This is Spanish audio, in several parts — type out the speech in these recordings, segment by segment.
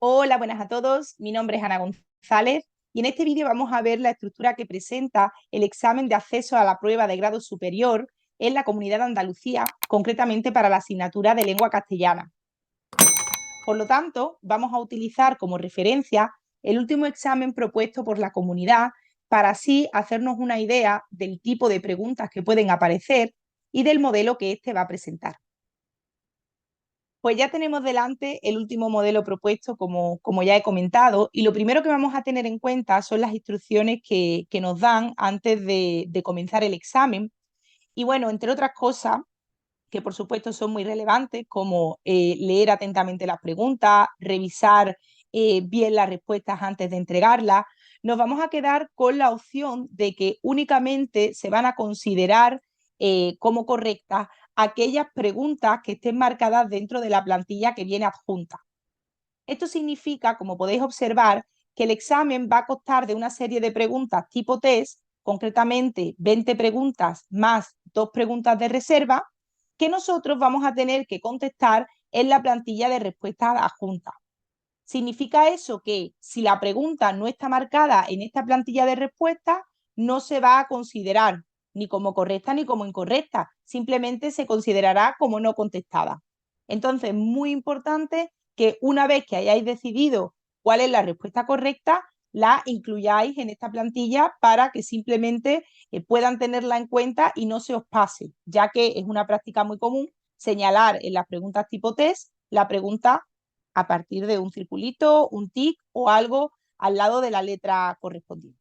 Hola, buenas a todos. Mi nombre es Ana González y en este vídeo vamos a ver la estructura que presenta el examen de acceso a la prueba de grado superior en la Comunidad de Andalucía, concretamente para la asignatura de lengua castellana. Por lo tanto, vamos a utilizar como referencia el último examen propuesto por la comunidad para así hacernos una idea del tipo de preguntas que pueden aparecer y del modelo que éste va a presentar. Pues ya tenemos delante el último modelo propuesto, como ya he comentado, y lo primero que vamos a tener en cuenta son las instrucciones que nos dan antes de comenzar el examen. Y bueno, entre otras cosas, que por supuesto son muy relevantes, como leer atentamente las preguntas, revisar bien las respuestas antes de entregarlas, nos vamos a quedar con la opción de que únicamente se van a considerar como correctas aquellas preguntas que estén marcadas dentro de la plantilla que viene adjunta. Esto significa, como podéis observar, que el examen va a constar de una serie de preguntas tipo test, concretamente 20 preguntas más 2 preguntas de reserva, que nosotros vamos a tener que contestar en la plantilla de respuestas adjunta. Significa eso que si la pregunta no está marcada en esta plantilla de respuestas, no se va a considerar ni como correcta ni como incorrecta, simplemente se considerará como no contestada. Entonces, muy importante que una vez que hayáis decidido cuál es la respuesta correcta, la incluyáis en esta plantilla para que simplemente puedan tenerla en cuenta y no se os pase, ya que es una práctica muy común señalar en las preguntas tipo test la pregunta a partir de un circulito, un tic o algo al lado de la letra correspondiente.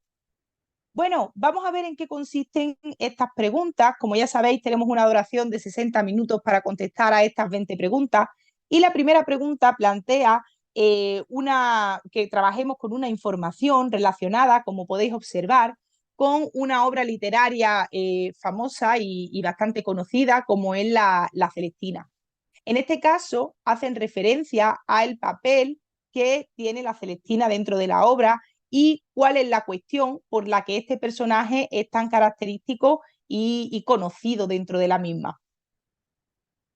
Bueno, vamos a ver en qué consisten estas preguntas. Como ya sabéis, tenemos una duración de 60 minutos para contestar a estas 20 preguntas. Y la primera pregunta plantea que trabajemos con una información relacionada, como podéis observar, con una obra literaria famosa y bastante conocida, como es la Celestina. En este caso, hacen referencia al papel que tiene la Celestina dentro de la obra y cuál es la cuestión por la que este personaje es tan característico y conocido dentro de la misma.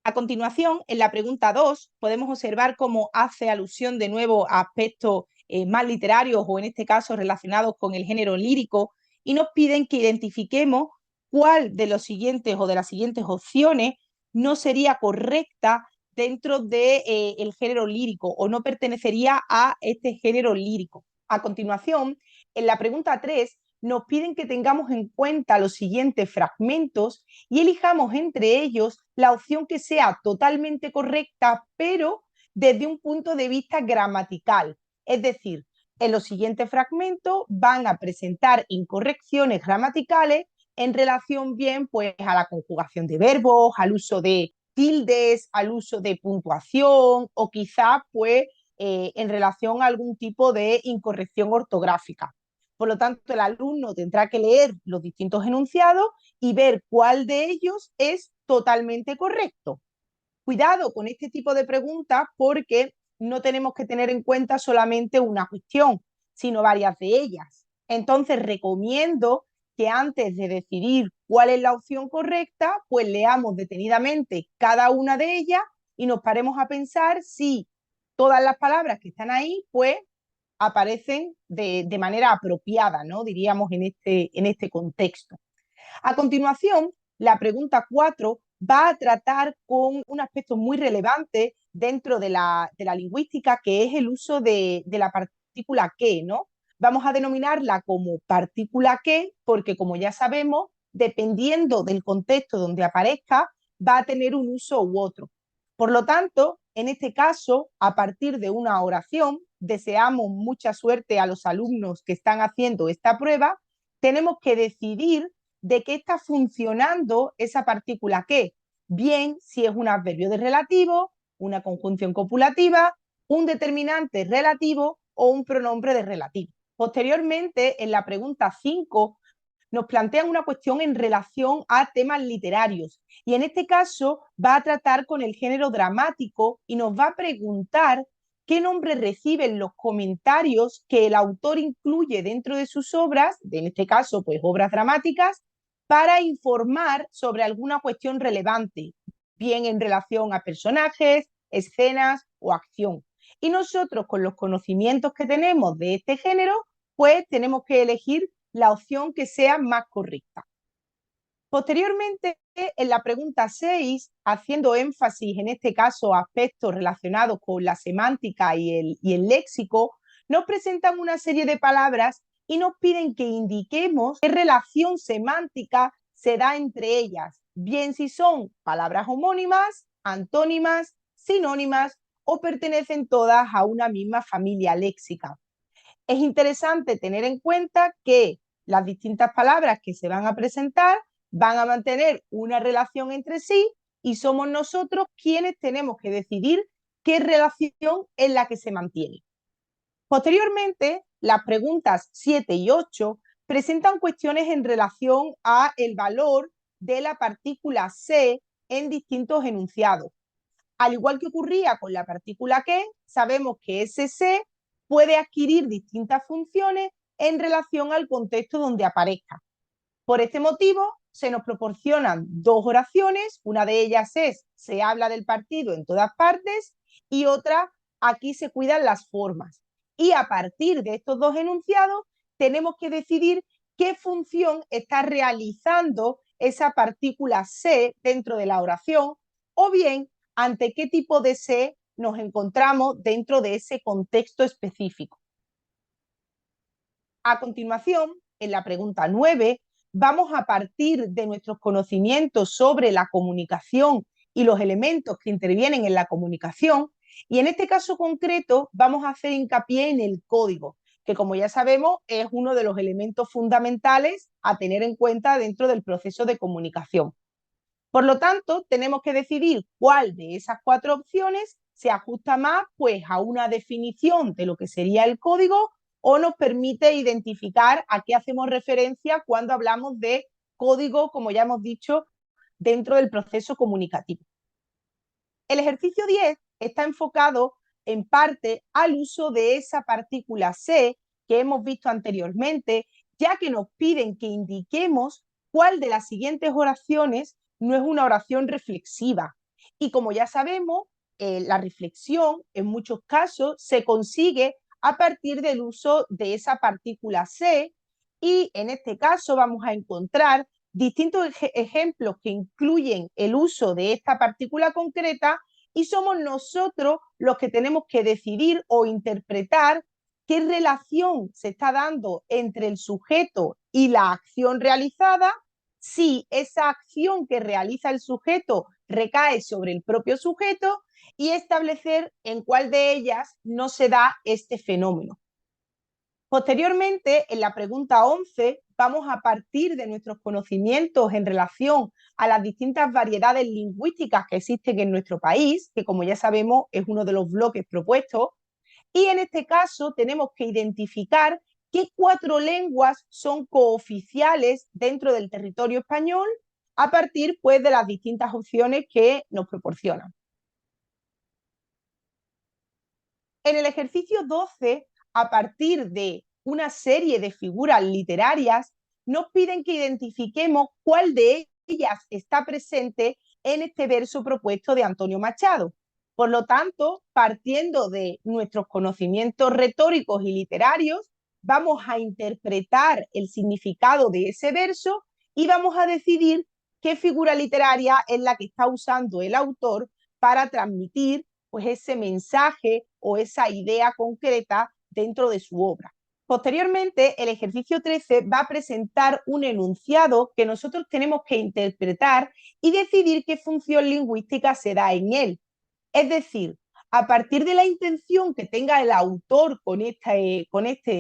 A continuación, en la pregunta 2, podemos observar cómo hace alusión de nuevo a aspectos más literarios o en este caso relacionados con el género lírico y nos piden que identifiquemos cuál de los siguientes o de las siguientes opciones no sería correcta dentro del género lírico o no pertenecería a este género lírico. A continuación, en la pregunta 3, nos piden que tengamos en cuenta los siguientes fragmentos y elijamos entre ellos la opción que sea totalmente correcta, pero desde un punto de vista gramatical. Es decir, en los siguientes fragmentos van a presentar incorrecciones gramaticales en relación bien pues a la conjugación de verbos, al uso de tildes, al uso de puntuación o quizá pues en relación a algún tipo de incorrección ortográfica. Por lo tanto, el alumno tendrá que leer los distintos enunciados y ver cuál de ellos es totalmente correcto. Cuidado con este tipo de preguntas porque no tenemos que tener en cuenta solamente una cuestión, sino varias de ellas. Entonces, recomiendo que antes de decidir cuál es la opción correcta, pues leamos detenidamente cada una de ellas y nos paremos a pensar si todas las palabras que están ahí, pues aparecen de manera apropiada, ¿no? Diríamos en este contexto. A continuación, la pregunta 4 va a tratar con un aspecto muy relevante dentro de la lingüística, que es el uso de la partícula que, ¿no? Vamos a denominarla como partícula que, porque como ya sabemos, dependiendo del contexto donde aparezca, va a tener un uso u otro. Por lo tanto, en este caso, a partir de una oración, deseamos mucha suerte a los alumnos que están haciendo esta prueba, tenemos que decidir de qué está funcionando esa partícula que, bien si es un adverbio de relativo, una conjunción copulativa, un determinante relativo o un pronombre de relativo. Posteriormente, en la pregunta 5, nos plantean una cuestión en relación a temas literarios y en este caso va a tratar con el género dramático y nos va a preguntar qué nombre reciben los comentarios que el autor incluye dentro de sus obras, en este caso pues obras dramáticas, para informar sobre alguna cuestión relevante, bien en relación a personajes, escenas o acción. Y nosotros, con los conocimientos que tenemos de este género, pues tenemos que elegir la opción que sea más correcta. Posteriormente, en la pregunta 6, haciendo énfasis en este caso a aspectos relacionados con la semántica y el léxico, nos presentan una serie de palabras y nos piden que indiquemos qué relación semántica se da entre ellas, bien si son palabras homónimas, antónimas, sinónimas o pertenecen todas a una misma familia léxica. Es interesante tener en cuenta que las distintas palabras que se van a presentar van a mantener una relación entre sí y somos nosotros quienes tenemos que decidir qué relación es la que se mantiene. Posteriormente, las preguntas 7 y 8 presentan cuestiones en relación a el valor de la partícula se en distintos enunciados. Al igual que ocurría con la partícula que, sabemos que ese se puede adquirir distintas funciones en relación al contexto donde aparezca. Por este motivo, se nos proporcionan dos oraciones, una de ellas es se habla del partido en todas partes y otra aquí se cuidan las formas. Y a partir de estos dos enunciados tenemos que decidir qué función está realizando esa partícula se dentro de la oración o bien ante qué tipo de se nos encontramos dentro de ese contexto específico. A continuación, en la pregunta 9, vamos a partir de nuestros conocimientos sobre la comunicación y los elementos que intervienen en la comunicación, y en este caso concreto vamos a hacer hincapié en el código, que como ya sabemos es uno de los elementos fundamentales a tener en cuenta dentro del proceso de comunicación. Por lo tanto, tenemos que decidir cuál de esas cuatro opciones se ajusta más pues, a una definición de lo que sería el código o nos permite identificar a qué hacemos referencia cuando hablamos de código, como ya hemos dicho, dentro del proceso comunicativo. El ejercicio 10 está enfocado en parte al uso de esa partícula se que hemos visto anteriormente, ya que nos piden que indiquemos cuál de las siguientes oraciones no es una oración reflexiva. Y como ya sabemos, la reflexión en muchos casos se consigue a partir del uso de esa partícula se y en este caso vamos a encontrar distintos ejemplos que incluyen el uso de esta partícula concreta y somos nosotros los que tenemos que decidir o interpretar qué relación se está dando entre el sujeto y la acción realizada, si esa acción que realiza el sujeto recae sobre el propio sujeto y establecer en cuál de ellas no se da este fenómeno. Posteriormente, en la pregunta 11, vamos a partir de nuestros conocimientos en relación a las distintas variedades lingüísticas que existen en nuestro país, que como ya sabemos es uno de los bloques propuestos, y en este caso tenemos que identificar qué cuatro lenguas son cooficiales dentro del territorio español a partir pues, de las distintas opciones que nos proporcionan. En el ejercicio 12, a partir de una serie de figuras literarias, nos piden que identifiquemos cuál de ellas está presente en este verso propuesto de Antonio Machado. Por lo tanto, partiendo de nuestros conocimientos retóricos y literarios, vamos a interpretar el significado de ese verso y vamos a decidir qué figura literaria es la que está usando el autor para transmitir pues, ese mensaje o esa idea concreta dentro de su obra. Posteriormente, el ejercicio 13 va a presentar un enunciado que nosotros tenemos que interpretar y decidir qué función lingüística se da en él. Es decir, a partir de la intención que tenga el autor con este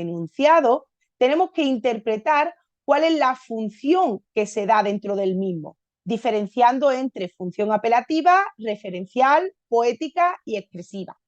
enunciado, tenemos que interpretar cuál es la función que se da dentro del mismo, diferenciando entre función apelativa, referencial, poética y expresiva.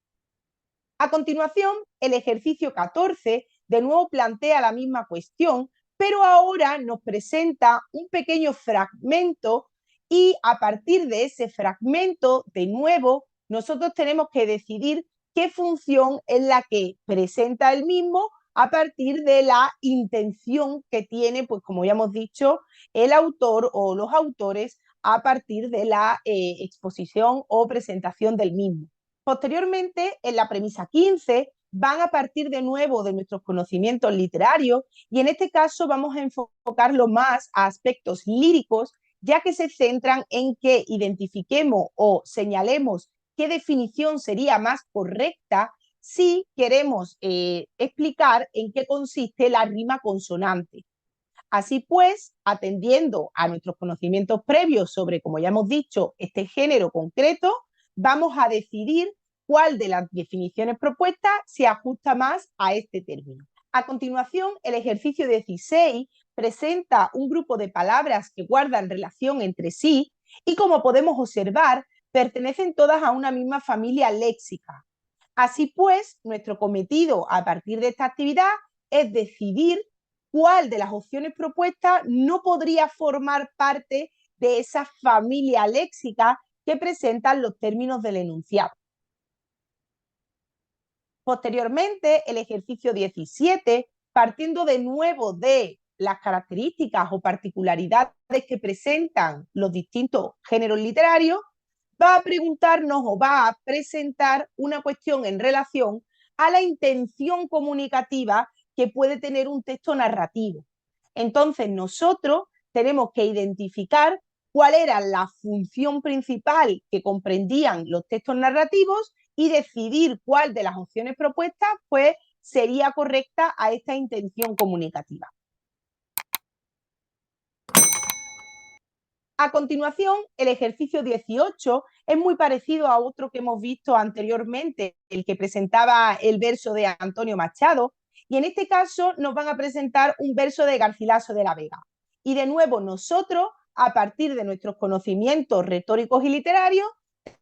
A continuación, el ejercicio 14 de nuevo plantea la misma cuestión, pero ahora nos presenta un pequeño fragmento y a partir de ese fragmento, de nuevo, nosotros tenemos que decidir qué función es la que presenta el mismo a partir de la intención que tiene, pues como ya hemos dicho, el autor o los autores a partir de la exposición o presentación del mismo. Posteriormente, en la premisa 15, van a partir de nuevo de nuestros conocimientos literarios y en este caso vamos a enfocarlo más a aspectos líricos, ya que se centran en que identifiquemos o señalemos qué definición sería más correcta si queremos explicar en qué consiste la rima consonante. Así pues, atendiendo a nuestros conocimientos previos sobre, como ya hemos dicho, este género concreto, vamos a decidir cuál de las definiciones propuestas se ajusta más a este término. A continuación, el ejercicio 16 presenta un grupo de palabras que guardan relación entre sí y, como podemos observar, pertenecen todas a una misma familia léxica. Así pues, nuestro cometido a partir de esta actividad es decidir cuál de las opciones propuestas no podría formar parte de esa familia léxica que presentan los términos del enunciado. Posteriormente, el ejercicio 17, partiendo de nuevo de las características o particularidades que presentan los distintos géneros literarios, va a preguntarnos o va a presentar una cuestión en relación a la intención comunicativa que puede tener un texto narrativo. Entonces, nosotros tenemos que identificar cuál era la función principal que comprendían los textos narrativos y decidir cuál de las opciones propuestas pues, sería correcta a esta intención comunicativa. A continuación, el ejercicio 18 es muy parecido a otro que hemos visto anteriormente, el que presentaba el verso de Antonio Machado, y en este caso nos van a presentar un verso de Garcilaso de la Vega. Y de nuevo nosotros, a partir de nuestros conocimientos retóricos y literarios,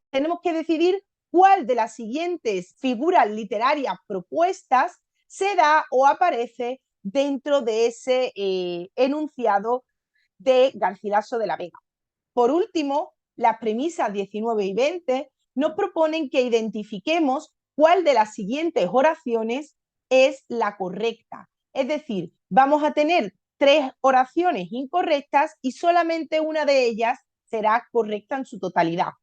tenemos que decidir cuál de las siguientes figuras literarias propuestas se da o aparece dentro de ese enunciado de Garcilaso de la Vega. Por último, las premisas 19 y 20 nos proponen que identifiquemos cuál de las siguientes oraciones es la correcta. Es decir, vamos a tener 3 oraciones incorrectas y solamente una de ellas será correcta en su totalidad.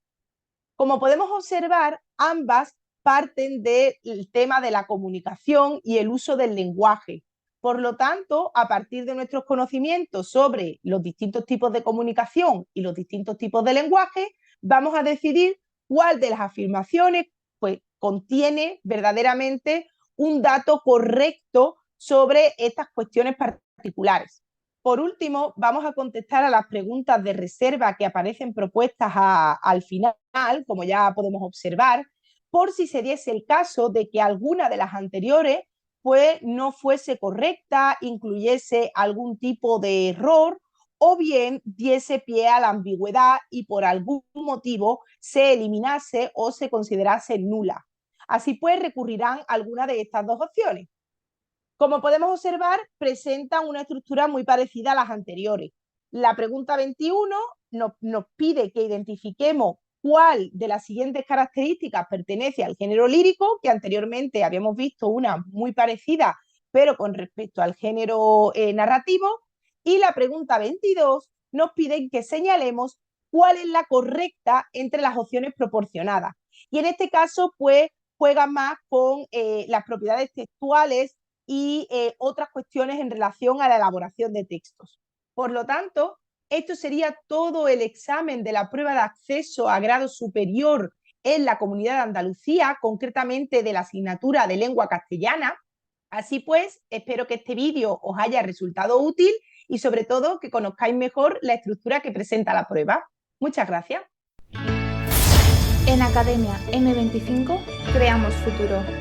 Como podemos observar, ambas parten del tema de la comunicación y el uso del lenguaje. Por lo tanto, a partir de nuestros conocimientos sobre los distintos tipos de comunicación y los distintos tipos de lenguaje, vamos a decidir cuál de las afirmaciones pues, contiene verdaderamente un dato correcto sobre estas cuestiones particulares. Por último, vamos a contestar a las preguntas de reserva que aparecen propuestas al final, como ya podemos observar, por si se diese el caso de que alguna de las anteriores pues, no fuese correcta, incluyese algún tipo de error o bien diese pie a la ambigüedad y por algún motivo se eliminase o se considerase nula. Así pues, recurrirán a alguna de estas dos opciones. Como podemos observar, presenta una estructura muy parecida a las anteriores. La pregunta 21 nos pide que identifiquemos cuál de las siguientes características pertenece al género lírico, que anteriormente habíamos visto una muy parecida, pero con respecto al género narrativo. Y la pregunta 22 nos pide que señalemos cuál es la correcta entre las opciones proporcionadas. Y en este caso, pues, juega más con las propiedades textuales y otras cuestiones en relación a la elaboración de textos. Por lo tanto, esto sería todo el examen de la prueba de acceso a grado superior en la Comunidad de Andalucía, concretamente de la asignatura de lengua castellana. Así pues, espero que este vídeo os haya resultado útil y sobre todo que conozcáis mejor la estructura que presenta la prueba. Muchas gracias. En Academia M25 creamos futuro.